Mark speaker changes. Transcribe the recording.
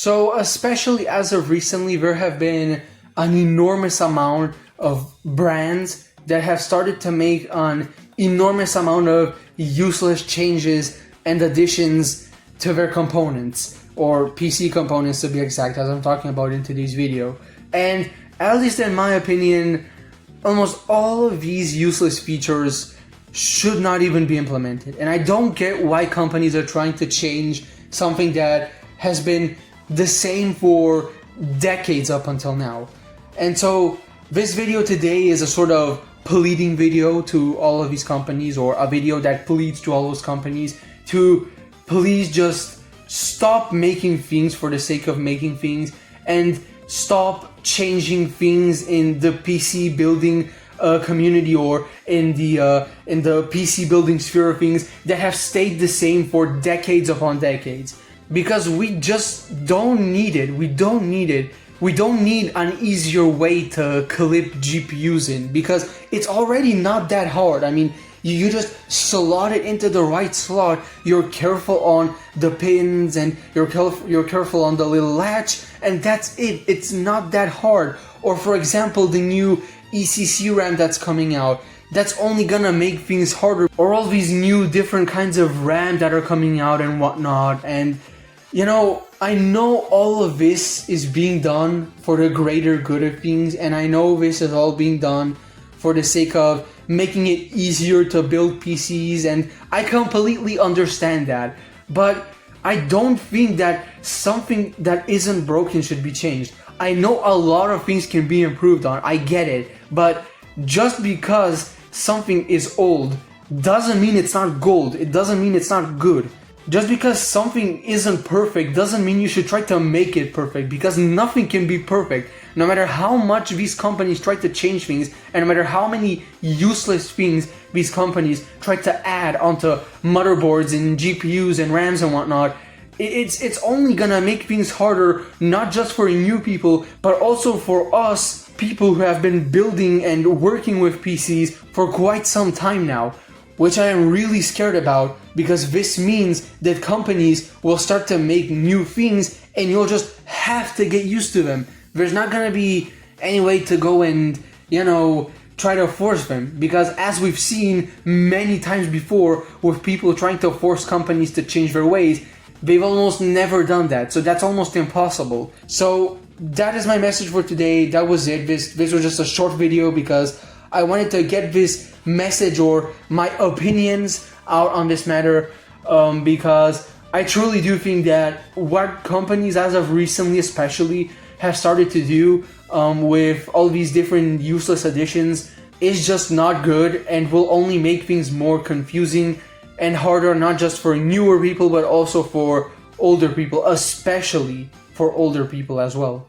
Speaker 1: So especially as of recently, there have been an enormous amount of brands that have started to make an enormous amount of useless changes and additions to their components, or PC components to be exact, as I'm talking about in today's video. And at least in my opinion, almost all of these useless features should not even be implemented. And I don't get why companies are trying to change something that has been the same for decades up until now. And so this video today is a sort of pleading video to all of these companies, or a video that pleads to all those companies to please just stop making things for the sake of making things, and stop changing things in the PC building community, or in the PC building sphere of things that have stayed the same for decades upon decades. Because we just don't need it. We don't need it. We don't need an easier way to clip GPUs in, because it's already not that hard. I mean, you just slot it into the right slot, you're careful on the pins, and you're careful on the little latch, and that's it. It's not that hard. Or for example, the new ECC RAM that's coming out, that's only gonna make things harder. Or all these new different kinds of RAM that are coming out and whatnot. And you know, I know all of this is being done for the greater good of things, and I know this is all being done for the sake of making it easier to build PCs, and I completely understand that. But I don't think that something that isn't broken should be changed. I know a lot of things can be improved on, I get it, but just because something is old doesn't mean it's not gold, it doesn't mean it's not good. Just because something isn't perfect doesn't mean you should try to make it perfect, because nothing can be perfect. No matter how much these companies try to change things, and no matter how many useless things these companies try to add onto motherboards and GPUs and RAMs and whatnot, it's only gonna make things harder, not just for new people, but also for us, people who have been building and working with PCs for quite some time now. Which I am really scared about, because this means that companies will start to make new things and you'll just have to get used to them. There's not gonna be any way to go and, you know, try to force them, because as we've seen many times before with people trying to force companies to change their ways, they've almost never done that, so that's almost impossible. So that is my message for today. That was it. This was just a short video because I wanted to get this message, or my opinions, out on this matter, because I truly do think that what companies, as of recently especially, have started to do with all these different useless additions is just not good, and will only make things more confusing and harder, not just for newer people but also for older people, especially for older people as well.